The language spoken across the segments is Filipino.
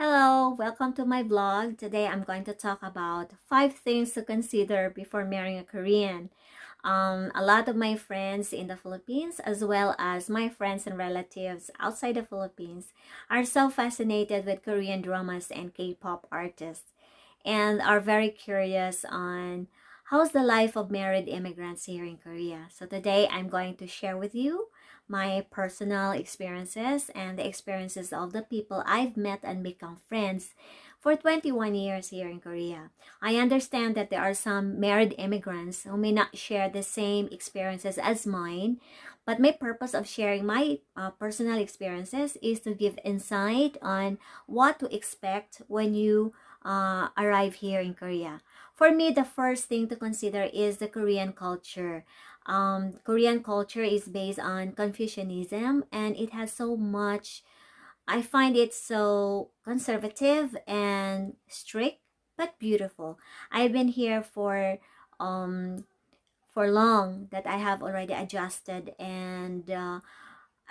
Hello, welcome to my vlog. Today I'm going to talk about 5 things to consider before marrying a Korean. A lot of my friends in the Philippines, as well as my friends and relatives outside the Philippines, are so fascinated with Korean dramas and K-pop artists and are very curious on how's the life of married immigrants here in Korea. So today I'm going to share with you my personal experiences and the experiences of the people I've met and become friends for 21 years here in Korea. I understand that there are some married immigrants who may not share the same experiences as mine, but my purpose of sharing my personal experiences is to give insight on what to expect when you arrive here in Korea. For me, the first thing to consider is the Korean culture. Korean culture is based on Confucianism, and it has so much. I find it so conservative and strict, but beautiful. I've been here um for long that I have already adjusted and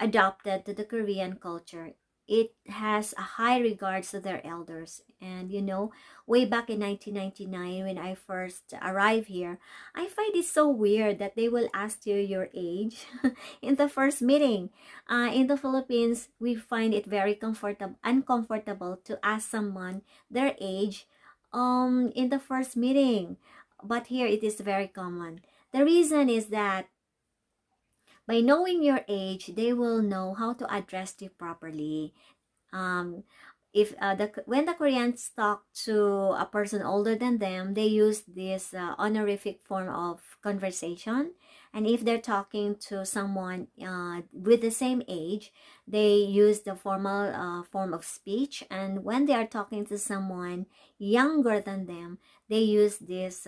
adopted to the Korean culture. It has a high regards to their elders. And way back in 1999 when I first arrived here, I find it so weird that they will ask you your age in the first meeting. In the Philippines, we find it very uncomfortable to ask someone their age in the first meeting. But here it is very common. The reason is that by knowing your age, they will know how to address you properly. Um, if when the Koreans talk to a person older than them, they use this honorific form of conversation. And if they're talking to someone with the same age, they use the formal form of speech. And when they are talking to someone younger than them, they use this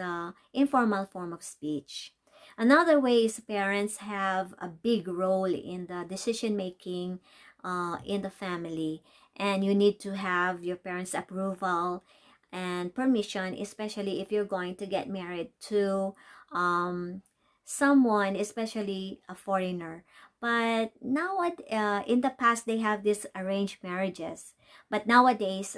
informal form of speech. Another way is parents have a big role in the decision making in the family, and you need to have your parents' approval and permission, especially if you're going to get married to um, someone, especially a foreigner. But now, in the past, they have these arranged marriages. But nowadays,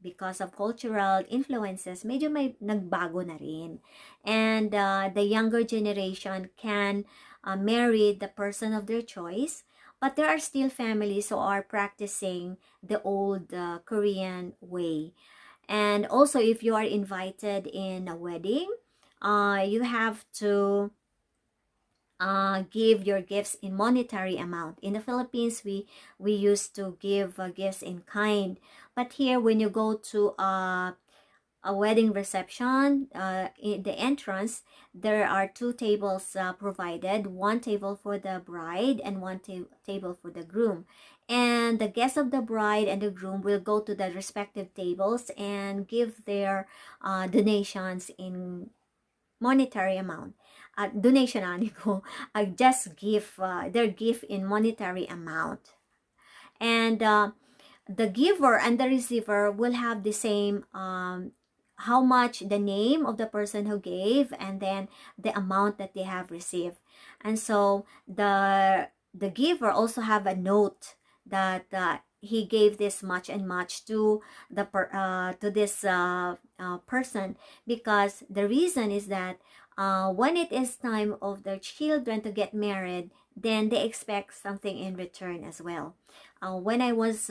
because of cultural influences, medyo may nagbago na rin. And the younger generation can marry the person of their choice. But there are still families who are practicing the old Korean way. And also, if you are invited in a wedding, you have to give your gifts in monetary amount. In the Philippines, we used to give gifts in kind. But here, when you go to a wedding reception, in the entrance, there are two tables provided, one table for the bride and one table for the groom. And the guests of the bride and the groom will go to the respective tables and give their donations in monetary amount. Donation ani ko, just give their gift in monetary amount. And the giver and the receiver will have the same how much the name of the person who gave, and then the amount that they have received. And so the giver also have a note that he gave this much and much to to this person, because the reason is that when it is time of their children to get married, then they expect something in return as well. When I was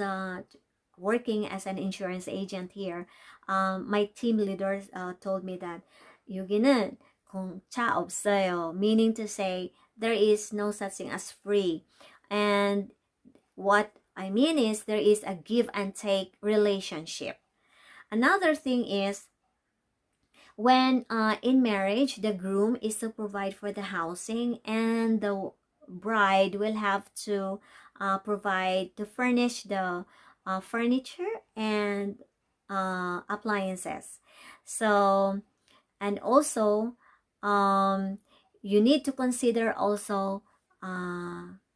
working as an insurance agent here, my team leaders told me that 여기는 공짜 없어요, meaning to say there is no such thing as free. And what I mean is there is a give and take relationship. Another thing is when in marriage, the groom is to provide for the housing, and the bride will have to provide to furnish the furniture and appliances. So, and also, um, you need to consider also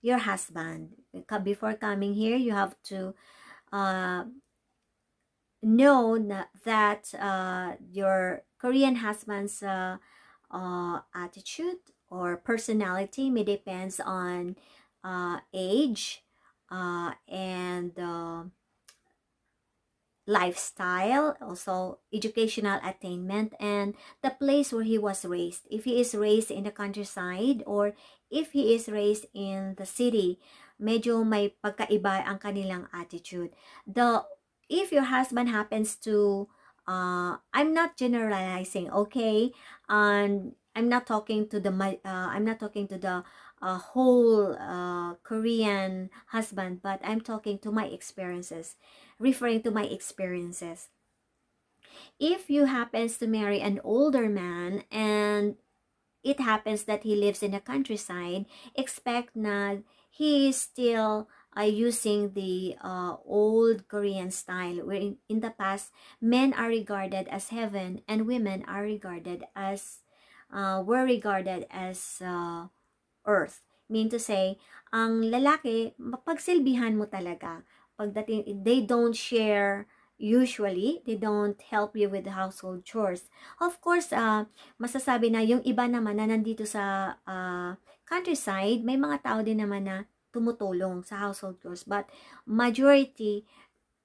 your husband. Before coming here, you have to uh, know that your Korean husband's attitude or personality may depends on age and lifestyle, also educational attainment, and the place where he was raised. If he is raised in the countryside or if he is raised in the city, medyo may pagkaiba ang kanilang attitude. If your husband happens to, I'm not generalizing, okay? And I'm not talking to the whole Korean husband, but I'm talking to my experiences, referring to my experiences. If you happens to marry an older man and it happens that he lives in the countryside, expect na he is still using the old Korean style, where in the past, men are regarded as heaven and women are regarded as, were regarded as earth. Mean to say, ang lalaki, mapagsilbihan mo talaga. Pagdating, they don't share, usually, they don't help you with the household chores. Of course, masasabi na yung iba naman na nandito sa countryside, may mga tao din naman na tumutulong sa household chores. But majority,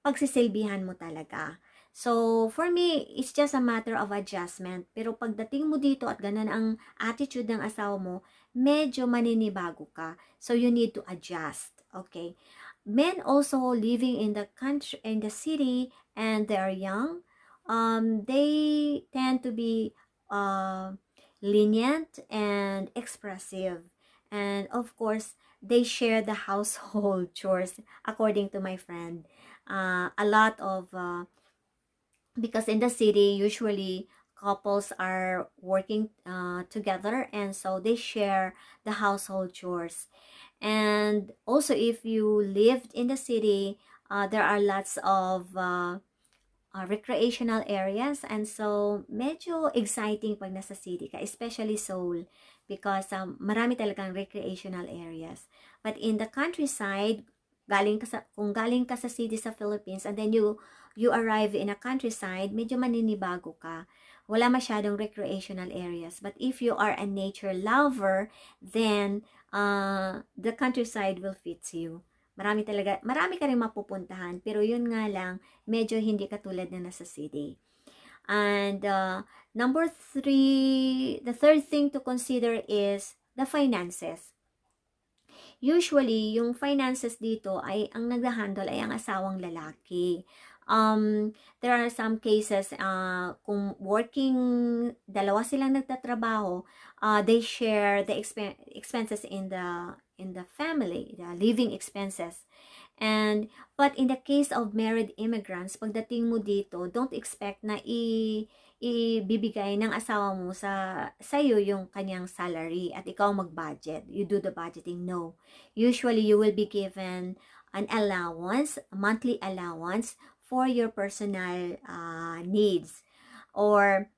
pagsisilbihan mo talaga. So, for me, it's just a matter of adjustment. Pero pagdating mo dito at ganun ang attitude ng asawa mo, medyo maninibago ka. So, you need to adjust. Okay? Men also living in the country, in the city, and they are young, they tend to be lenient and expressive. And of course, they share the household chores, according to my friend. A lot of because in the city usually couples are working together, and so they share the household chores. And also, if you lived in the city, there are lots of recreational areas, and so medyo exciting pag nasa city ka, especially Seoul, because marami talagang recreational areas. But in the countryside, kung galing ka sa city sa Philippines and then you arrive in a countryside, medyo maninibago ka. Wala masyadong recreational areas. But if you are a nature lover, then the countryside will fit you. Marami ka rin mapupuntahan, pero yun nga lang, medyo hindi katulad na nasa city. And number 3, the third thing to consider is the finances. Usually, yung finances dito ay ang nag-handle ay ang asawang lalaki. There are some cases, kung working, dalawa silang nagtatrabaho, they share the expenses in the family, the living expenses. But in the case of married immigrants, pagdating mo dito, don't expect na ibibigay ng asawa mo sa iyo yung kanyang salary at ikaw mag-budget. You do the budgeting. No. Usually, you will be given an allowance, a monthly allowance for your personal needs. Or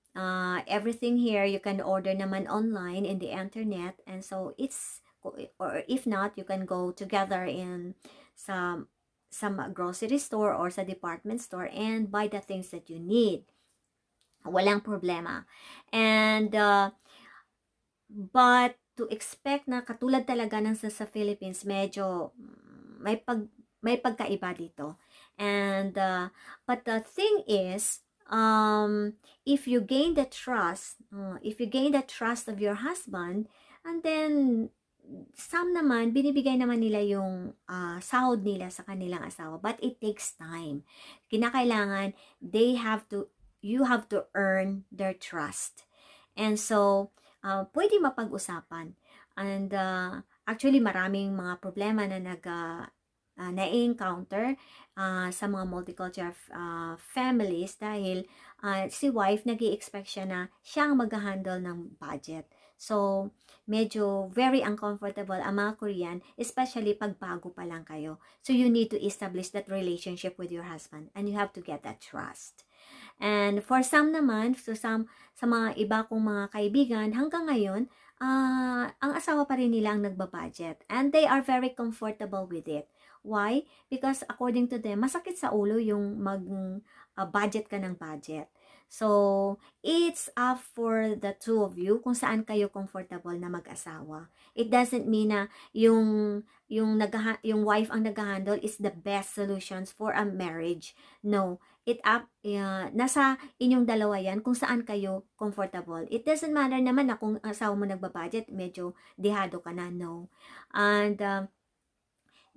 everything here, you can order naman online in the internet. And so, or if not, you can go together in some grocery store or sa department store and buy the things that you need. Walang problema. And but to expect na katulad talaga ng sa Philippines, medyo may pagkaiba dito. And but the thing is, if you gain the trust of your husband, and then some naman, binibigay naman nila yung sahod nila sa kanilang asawa. But it takes time. Kinakailangan, you have to earn their trust. And so, pwede mapag-usapan. And actually, maraming mga problema na na-encounter sa mga multicultural families dahil si wife nag-i-expect siya na siyang mag-handle ng budget. So, medyo very uncomfortable ang mga Korean, especially pag bago pa lang kayo. So, you need to establish that relationship with your husband and you have to get that trust. And for some naman, sa mga iba kong mga kaibigan, hanggang ngayon, ang asawa pa rin nila ang nagbabudget. And they are very comfortable with it. Why? Because according to them, masakit sa ulo yung mag-budget ka ng budget. So, it's up for the two of you kung saan kayo comfortable na mag-asawa. It doesn't mean na yung wife ang nag-handle is the best solutions for a marriage. No. nasa inyong dalawa yan kung saan kayo comfortable. It doesn't matter naman na kung asawa mo nagbabudget, medyo dehado ka na, no. And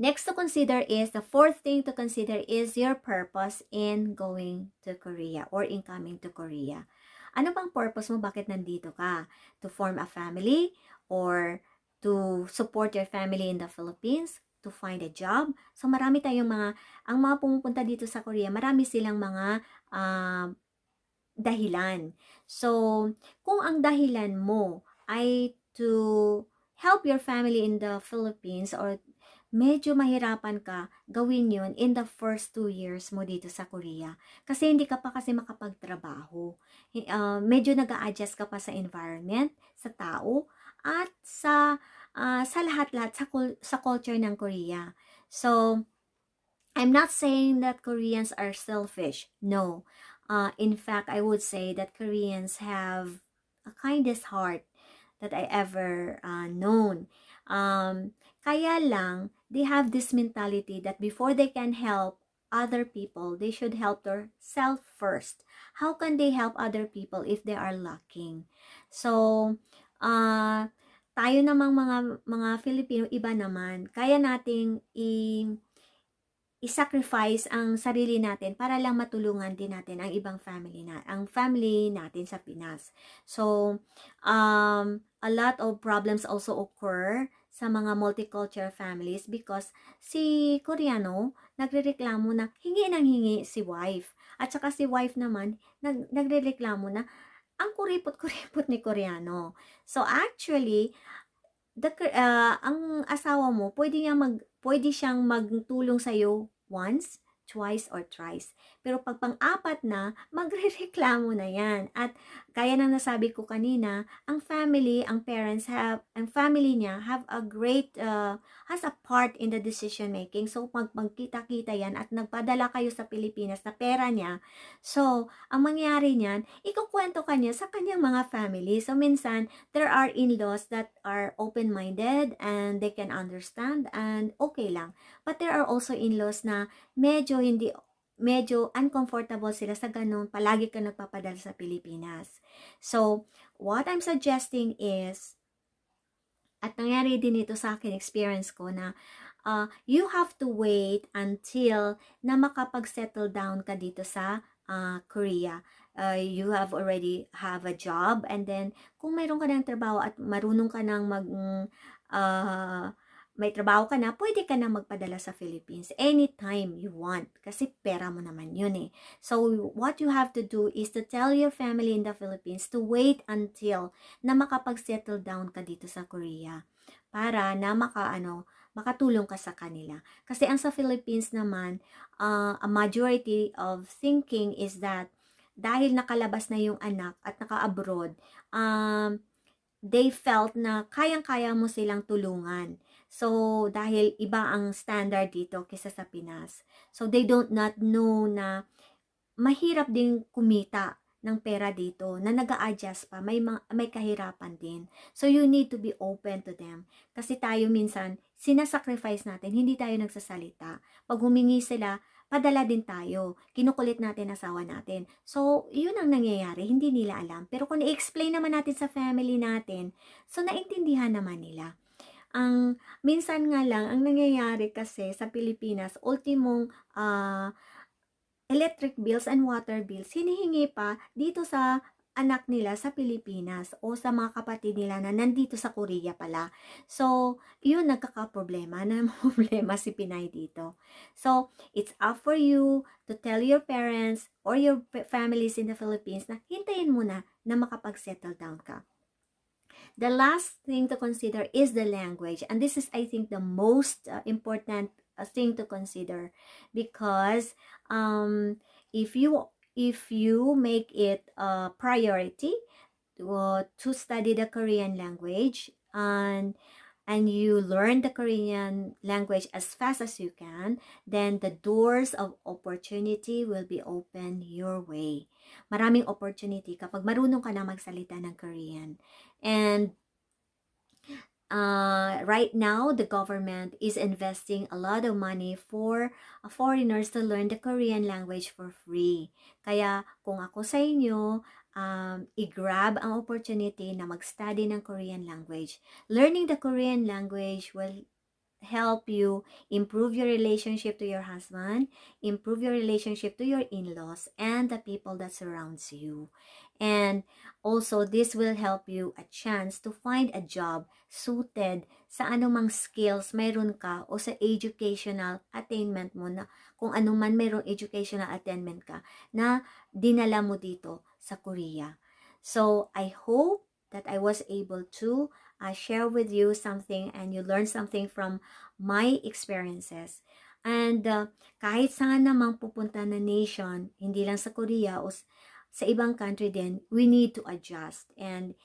next to consider is, the fourth thing to consider is your purpose in going to Korea or in coming to Korea. Ano bang purpose mo? Bakit nandito ka? To form a family or to support your family in the Philippines? To find a job? So marami tayong ang mga pumupunta dito sa Korea, marami silang mga dahilan. So, kung ang dahilan mo ay to help your family in the Philippines or medyo mahirapan ka gawin yun in the first 2 years mo dito sa Korea. Kasi hindi ka pa kasi makapagtrabaho. Medyo nag-a-adjust ka pa sa environment, sa tao, at sa lahat-lahat, sa culture ng Korea. So, I'm not saying that Koreans are selfish. No. In fact, I would say that Koreans have a kindest heart that I ever known. Kaya lang, they have this mentality that before they can help other people, they should help themselves first. How can they help other people if they are lacking? So, tayo namang mga Filipino, iba naman. Kaya nating i-sacrifice ang sarili natin para lang matulungan din natin ang ibang family natin sa Pinas. So, a lot of problems also occur sa mga multicultural families because si Koreano nagrereklamo na hingi ng hingi si wife. At saka si wife naman nagrereklamo na ang kuripot-kuripot ni Koreano. So actually, ang asawa mo, pwede siyang magtulong sa'yo once, twice, or thrice. Pero pag pang-apat na, magrereklamo na yan. At kaya nang nasabi ko kanina, ang family niya have a great, has a part in the decision making. So, magkita-kita yan at nagpadala kayo sa Pilipinas na pera niya. So, ang mangyari niyan, ikukwento kanya sa kanyang mga family. So, minsan, there are in-laws that are open-minded and they can understand and okay lang. But there are also in-laws na medyo uncomfortable sila sa ganun, palagi ka nagpapadala sa Pilipinas. So, what I'm suggesting is, at nangyari din ito sa akin, experience ko na you have to wait until na makapag-settle down ka dito sa Korea. You have already have a job and then kung mayroon ka ng trabaho at marunong ka ng may trabaho ka na, pwede ka na magpadala sa Philippines anytime you want kasi pera mo naman yun eh. So, what you have to do is to tell your family in the Philippines to wait until na makapag-settle down ka dito sa Korea para na makatulong ka sa kanila. Kasi ang sa Philippines naman, a majority of thinking is that dahil nakalabas na yung anak at naka-abroad, they felt na kayang-kaya mo silang tulungan. So, dahil iba ang standard dito kaysa sa Pinas. So, they don't not know na mahirap din kumita ng pera dito, na nag-a-adjust pa, may kahirapan din. So, you need to be open to them. Kasi tayo minsan, sinasacrifice natin, hindi tayo nagsasalita. Pag humingi sila, padala din tayo. Kinukulit natin asawa natin. So, yun ang nangyayari. Hindi nila alam. Pero kung i-explain naman natin sa family natin, so naintindihan naman nila. Minsan nga lang, ang nangyayari kasi sa Pilipinas, ultimong electric bills and water bills, hinihingi pa dito sa anak nila sa Pilipinas o sa mga kapatid nila na nandito sa Korea pala. So, yun nagkakaproblema na problema si Pinay dito. So, it's up for you to tell your parents or your families in the Philippines na hintayin mo na makapag-settle down ka. The last thing to consider is the language. And this is, I think, the most important thing to consider because if you make it a priority to study the Korean language and you learn the Korean language as fast as you can, then the doors of opportunity will be open your way. Maraming opportunity kapag marunong ka na magsalita ng Korean. And right now, the government is investing a lot of money for foreigners to learn the Korean language for free. Kaya kung ako sa inyo, i-grab ang opportunity na mag-study ng Korean language. Learning the Korean language will help you improve your relationship to your husband, improve your relationship to your in-laws, and the people that surrounds you. And also, this will help you a chance to find a job suited sa anumang skills mayroon ka o sa educational attainment mo na kung anuman mayroong educational attainment ka na dinala mo dito sa Korea. So, I hope that I was able to share with you something and you learn something from my experiences. And kahit saan namang pupunta na nation, hindi lang sa Korea o sa ibang country din, we need to adjust. And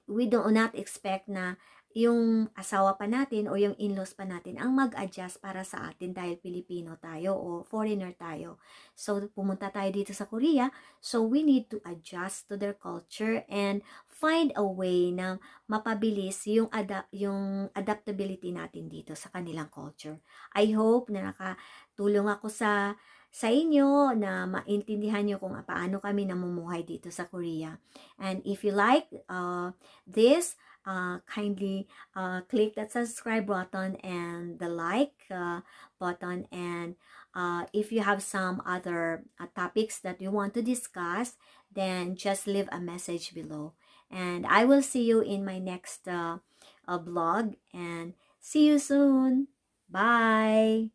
we do not expect na yung asawa pa natin o yung in-laws pa natin ang mag-adjust para sa atin dahil Pilipino tayo o foreigner tayo. So, pumunta tayo dito sa Korea. So, we need to adjust to their culture and find a way na mapabilis yung adaptability natin dito sa kanilang culture. I hope na nakatulong ako sa inyo na maintindihan nyo kung paano kami namumuhay dito sa Korea. And if you like this, kindly click that subscribe button and the like button. And if you have some other topics that you want to discuss, then just leave a message below. And I will see you in my next vlog. And see you soon. Bye!